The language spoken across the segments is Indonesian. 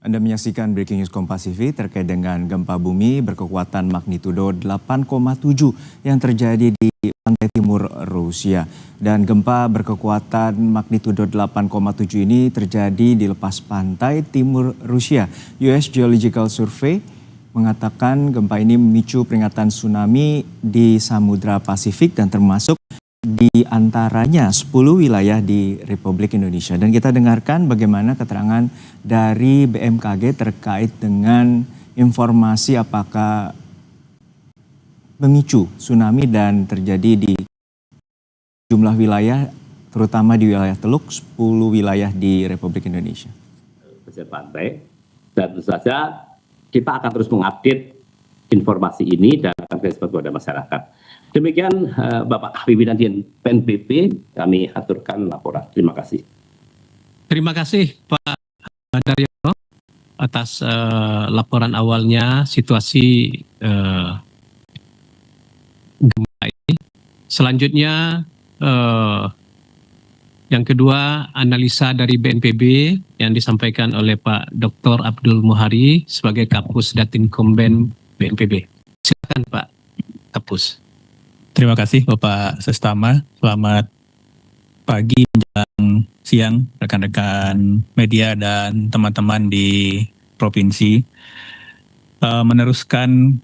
Anda menyaksikan Breaking News Kompas TV terkait dengan gempa bumi berkekuatan magnitudo 8,7 yang terjadi di pantai timur Rusia. Dan gempa berkekuatan magnitudo 8,7 ini terjadi di lepas pantai timur Rusia. US Geological Survey mengatakan gempa ini memicu peringatan tsunami di Samudra Pasifik dan termasuk di antaranya 10 wilayah di Republik Indonesia. Dan kita dengarkan bagaimana keterangan dari BMKG terkait dengan informasi apakah memicu tsunami dan terjadi di jumlah wilayah, terutama di wilayah Teluk, 10 wilayah di Republik Indonesia. Pesisir pantai, dan tentu saja kita akan terus mengupdate informasi ini dan akan respon kepada masyarakat. Demikian Bapak Habibie Nadian PNBP, kami aturkan laporan. Terima kasih. Terima kasih Pak Daryono atas laporan awalnya situasi gempa ini. Selanjutnya yang kedua, analisa dari BNPB yang disampaikan oleh Pak Dr. Abdul Muhari sebagai Kapus Datinkomben BNPB. Silakan Pak Kapus. Terima kasih Bapak Sestama. Selamat pagi menjelang siang rekan-rekan media dan teman-teman di provinsi. Meneruskan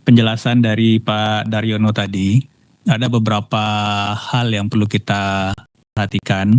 penjelasan dari Pak Daryono tadi, ada beberapa hal yang perlu kita perhatikan.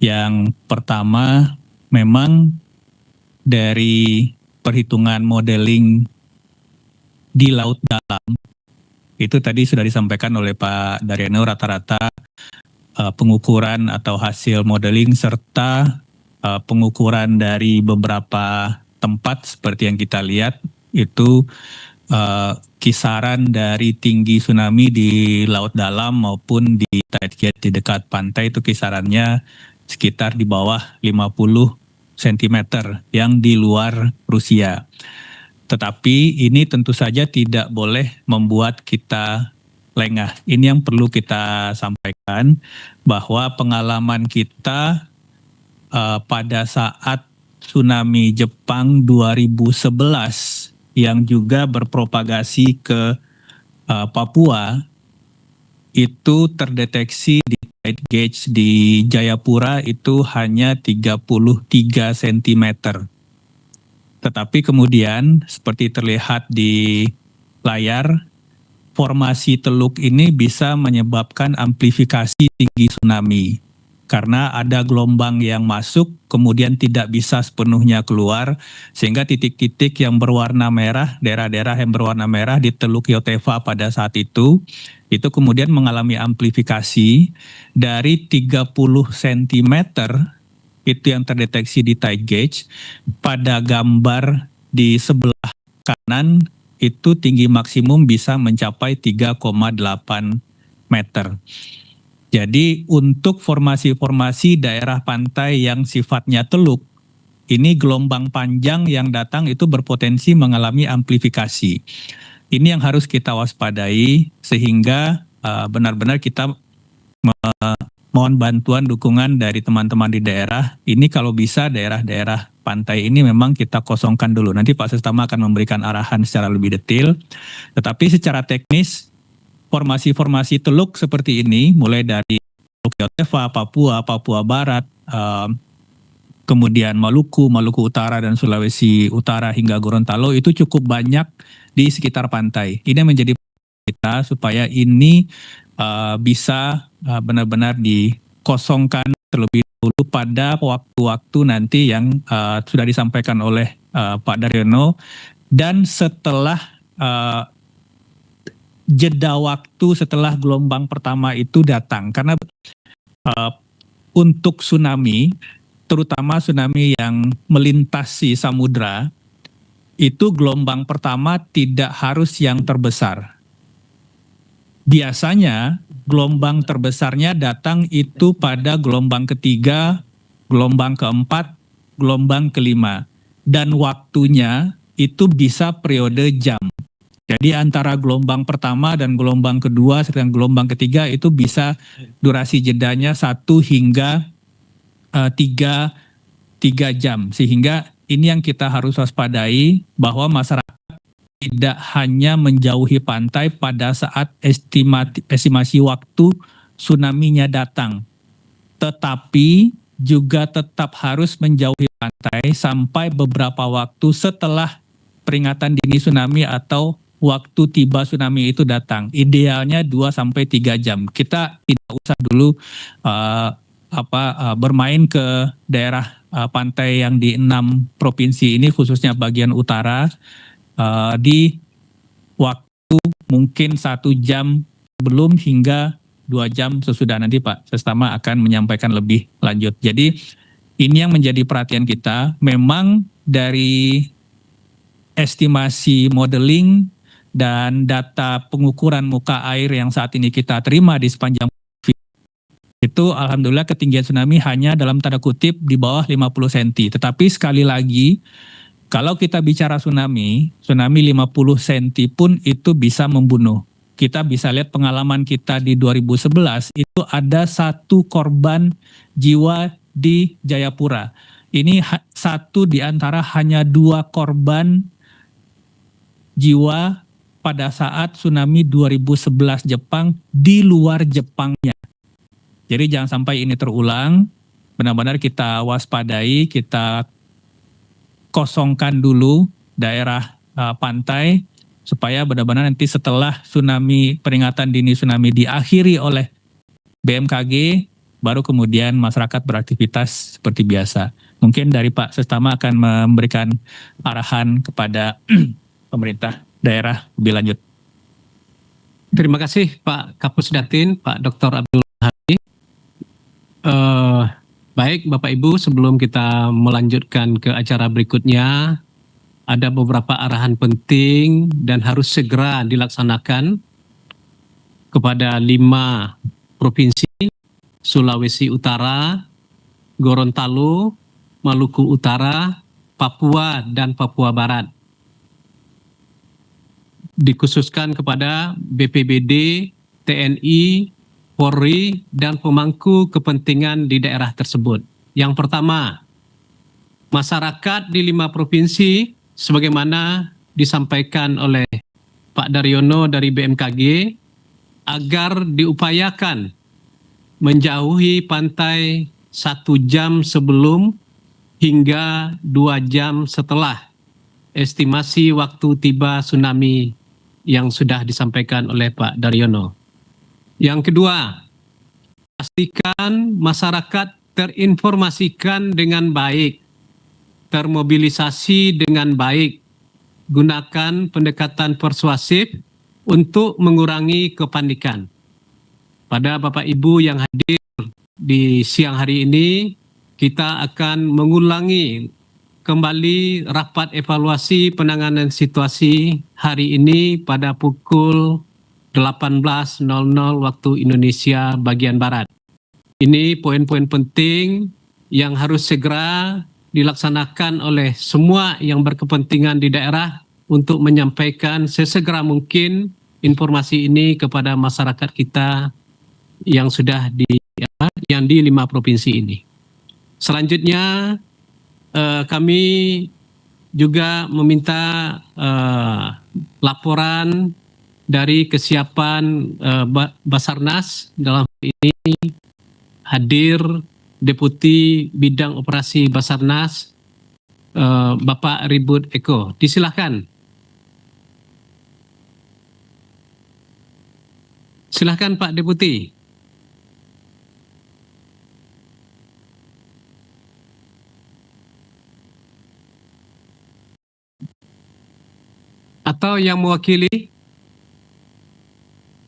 Yang pertama, memang dari perhitungan modeling di laut dalam, itu tadi sudah disampaikan oleh Pak Daryono, rata-rata pengukuran atau hasil modeling serta pengukuran dari beberapa tempat seperti yang kita lihat itu kisaran dari tinggi tsunami di laut dalam maupun di tide gauge di dekat pantai itu kisarannya sekitar di bawah 50 cm yang di luar Rusia. Tetapi ini tentu saja tidak boleh membuat kita lengah. Ini yang perlu kita sampaikan, bahwa pengalaman kita pada saat tsunami Jepang 2011 yang juga berpropagasi ke Papua, itu terdeteksi di tide gauge di Jayapura itu hanya 33 cm. Tetapi kemudian seperti terlihat di layar, formasi teluk ini bisa menyebabkan amplifikasi tinggi tsunami. Karena ada gelombang yang masuk, kemudian tidak bisa sepenuhnya keluar, sehingga titik-titik yang berwarna merah, daerah-daerah yang berwarna merah di Teluk Yotefa pada saat itu kemudian mengalami amplifikasi dari 30 cm, itu yang terdeteksi di tide gauge. Pada gambar di sebelah kanan itu tinggi maksimum bisa mencapai 3,8 meter. Jadi untuk formasi-formasi daerah pantai yang sifatnya teluk, ini gelombang panjang yang datang itu berpotensi mengalami amplifikasi. Ini yang harus kita waspadai sehingga benar-benar kita mohon bantuan dukungan dari teman-teman di daerah. Ini kalau bisa daerah-daerah pantai ini memang kita kosongkan dulu. Nanti Pak Sestama akan memberikan arahan secara lebih detail. Tetapi secara teknis, formasi-formasi teluk seperti ini, mulai dari Teluk Yotefa, Papua, Papua Barat, kemudian Maluku, Maluku Utara dan Sulawesi Utara hingga Gorontalo, itu cukup banyak di sekitar pantai. Ini menjadi kita supaya ini bisa benar-benar dikosongkan terlebih dulu pada waktu-waktu nanti yang sudah disampaikan oleh Pak Daryono, dan setelah jeda waktu setelah gelombang pertama itu datang. Karena untuk tsunami, terutama tsunami yang melintasi samudra, itu gelombang pertama tidak harus yang terbesar. Biasanya gelombang terbesarnya datang itu pada gelombang ketiga, gelombang keempat, gelombang kelima. Dan waktunya itu bisa periode jam. Jadi antara gelombang pertama dan gelombang kedua serta gelombang ketiga itu bisa durasi jedanya 1 hingga 3 3 jam. Sehingga ini yang kita harus waspadai, bahwa masyarakat tidak hanya menjauhi pantai pada saat estimasi waktu tsunami-nya datang, tetapi juga tetap harus menjauhi pantai sampai beberapa waktu setelah peringatan dini tsunami atau waktu tiba tsunami itu datang. Idealnya 2-3 jam. Kita tidak usah dulu bermain ke daerah pantai yang di 6 provinsi ini, khususnya bagian utara, di waktu mungkin 1 jam sebelum hingga 2 jam sesudah. Nanti Pak Sestama akan menyampaikan lebih lanjut. Jadi ini yang menjadi perhatian kita. Memang dari estimasi modeling dan data pengukuran muka air yang saat ini kita terima di sepanjang itu, alhamdulillah ketinggian tsunami hanya dalam tanda kutip di bawah 50 cm. Tetapi sekali lagi, kalau kita bicara tsunami 50 cm pun itu bisa membunuh. Kita bisa lihat pengalaman kita di 2011, itu ada 1 korban jiwa di Jayapura. Ini 1 di antara hanya 2 korban jiwa pada saat tsunami 2011 Jepang di luar Jepangnya. Jadi jangan sampai ini terulang, benar-benar kita waspadai, kita kosongkan dulu daerah pantai, supaya benar-benar nanti setelah tsunami, peringatan dini tsunami diakhiri oleh BMKG, baru kemudian masyarakat beraktivitas seperti biasa. Mungkin dari Pak Sestama akan memberikan arahan kepada pemerintah daerah lebih lanjut. Terima kasih Pak Kapus Datin, Pak Dr. Abdul Muhari. Baik Bapak Ibu, sebelum kita melanjutkan ke acara berikutnya, ada beberapa arahan penting dan harus segera dilaksanakan kepada 5 provinsi: Sulawesi Utara, Gorontalo, Maluku Utara, Papua, dan Papua Barat. Dikhususkan kepada BPBD, TNI, Polri, dan pemangku kepentingan di daerah tersebut. Yang pertama, masyarakat di 5 provinsi sebagaimana disampaikan oleh Pak Daryono dari BMKG, agar diupayakan menjauhi pantai 1 jam sebelum hingga 2 jam setelah estimasi waktu tiba tsunami yang sudah disampaikan oleh Pak Daryono. Yang kedua, pastikan masyarakat terinformasikan dengan baik, termobilisasi dengan baik, gunakan pendekatan persuasif untuk mengurangi kepanikan. Pada Bapak Ibu yang hadir di siang hari ini, kita akan mengulangi kembali rapat evaluasi penanganan situasi hari ini pada pukul 18.00 waktu Indonesia bagian Barat. Ini poin-poin penting yang harus segera dilaksanakan oleh semua yang berkepentingan di daerah untuk menyampaikan sesegera mungkin informasi ini kepada masyarakat kita yang sudah di 5 provinsi ini. Selanjutnya kami juga meminta laporan dari kesiapan Basarnas. Dalam hal ini hadir Deputi Bidang Operasi Basarnas, Bapak Ribut Eko. Disilahkan. Silahkan Pak Deputi. Atau yang mewakili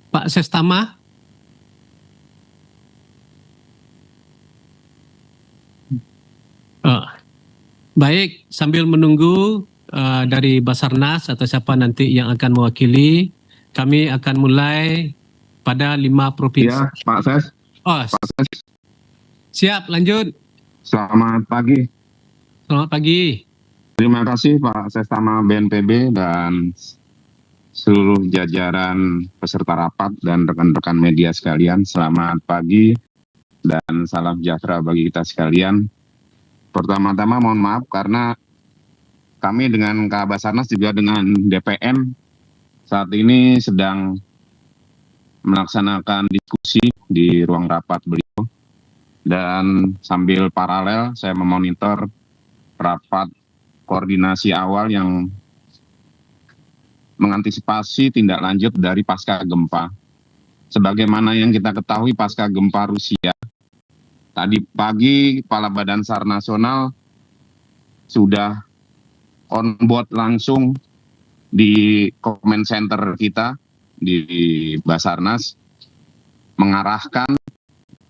Pak Sestama. Baik, sambil menunggu dari Basarnas atau siapa nanti yang akan mewakili, kami akan mulai pada 5 provinsi. Ya, Pak Ses. Oh, Pak Ses. siap, lanjut. Selamat pagi. Selamat pagi. Terima kasih Pak Sestama BNPB dan seluruh jajaran peserta rapat dan rekan-rekan media sekalian. Selamat pagi dan salam sejahtera bagi kita sekalian. Pertama-tama mohon maaf karena kami dengan Kak Basarnas juga dengan DPM saat ini sedang melaksanakan diskusi di ruang rapat beliau, dan sambil paralel saya memonitor rapat koordinasi awal yang mengantisipasi tindak lanjut dari pasca gempa. Sebagaimana yang kita ketahui pasca gempa Rusia, tadi pagi Kepala Badan SAR Nasional sudah on board langsung di comment center kita di Basarnas, mengarahkan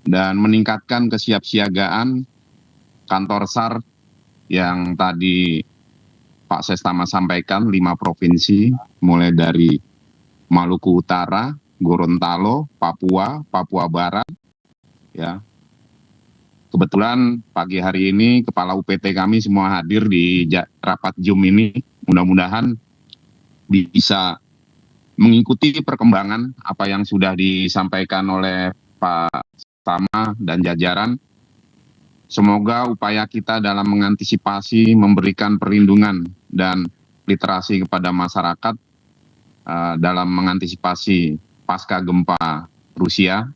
dan meningkatkan kesiapsiagaan kantor SAR yang tadi Pak Sestama sampaikan 5 provinsi, mulai dari Maluku Utara, Gorontalo, Papua, Papua Barat, ya. Kebetulan pagi hari ini Kepala UPT kami semua hadir di rapat Zoom ini. Mudah-mudahan bisa mengikuti perkembangan apa yang sudah disampaikan oleh Pak Tama dan jajaran. Semoga upaya kita dalam mengantisipasi, memberikan perlindungan dan literasi kepada masyarakat dalam mengantisipasi pasca gempa Rusia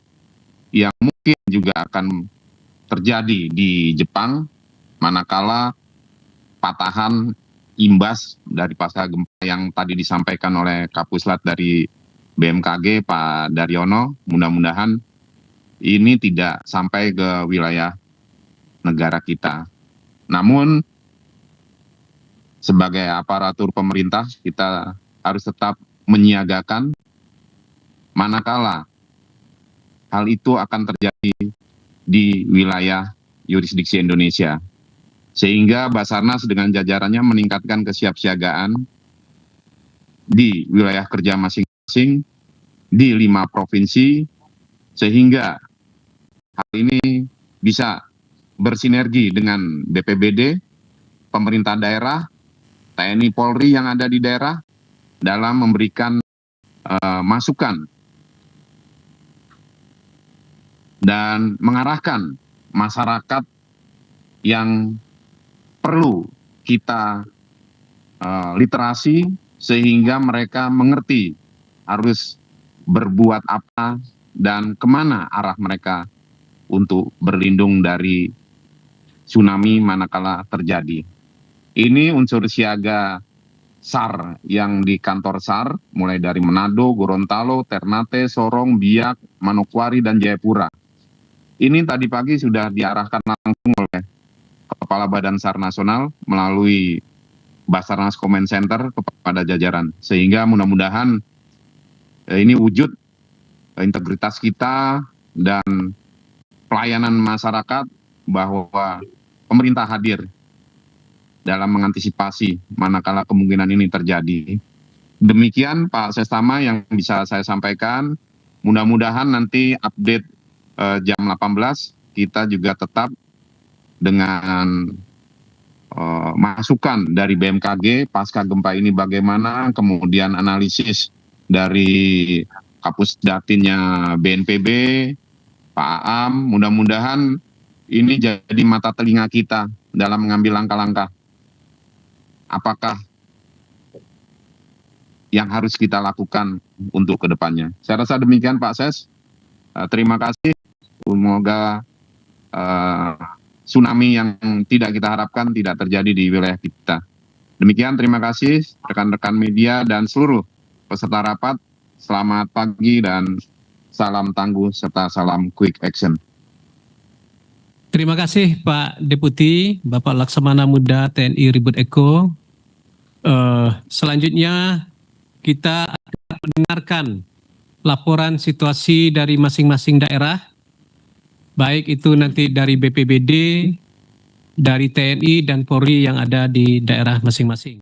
yang mungkin juga akan terjadi di Jepang manakala patahan imbas dari pasca gempa yang tadi disampaikan oleh Kapuslat dari BMKG Pak Daryono, mudah-mudahan ini tidak sampai ke wilayah negara kita. Namun sebagai aparatur pemerintah kita harus tetap menyiagakan manakala hal itu akan terjadi di wilayah yurisdiksi Indonesia. Sehingga Basarnas dengan jajarannya meningkatkan kesiapsiagaan di wilayah kerja masing-masing di 5 provinsi, sehingga hal ini bisa bersinergi dengan BPBD, pemerintah daerah, TNI Polri yang ada di daerah dalam memberikan masukan dan mengarahkan masyarakat yang perlu kita literasi sehingga mereka mengerti harus berbuat apa dan kemana arah mereka untuk berlindung dari tsunami manakala terjadi. Ini unsur siaga SAR yang di kantor SAR mulai dari Manado, Gorontalo, Ternate, Sorong, Biak, Manokwari, dan Jayapura. Ini tadi pagi sudah diarahkan langsung oleh Kepala Badan SAR Nasional melalui Basarnas Comment Center kepada jajaran. Sehingga mudah-mudahan ini wujud integritas kita dan pelayanan masyarakat bahwa pemerintah hadir dalam mengantisipasi manakala kemungkinan ini terjadi. Demikian Pak Sestama yang bisa saya sampaikan. Mudah-mudahan nanti update jam 18 kita juga tetap dengan masukan dari BMKG pasca gempa ini bagaimana, kemudian analisis dari Kapusdatinnya BNPB, Pak Aam, mudah-mudahan ini jadi mata telinga kita dalam mengambil langkah-langkah. Apakah yang harus kita lakukan untuk kedepannya? Saya rasa demikian Pak Ses. Terima kasih. Semoga tsunami yang tidak kita harapkan tidak terjadi di wilayah kita. Demikian, terima kasih rekan-rekan media dan seluruh peserta rapat. Selamat pagi dan salam tangguh serta salam quick action. Terima kasih Pak Deputi, Bapak Laksamana Muda TNI Ribut Eko. Selanjutnya kita akan mendengarkan laporan situasi dari masing-masing daerah, baik itu nanti dari BPBD, dari TNI dan Polri yang ada di daerah masing-masing.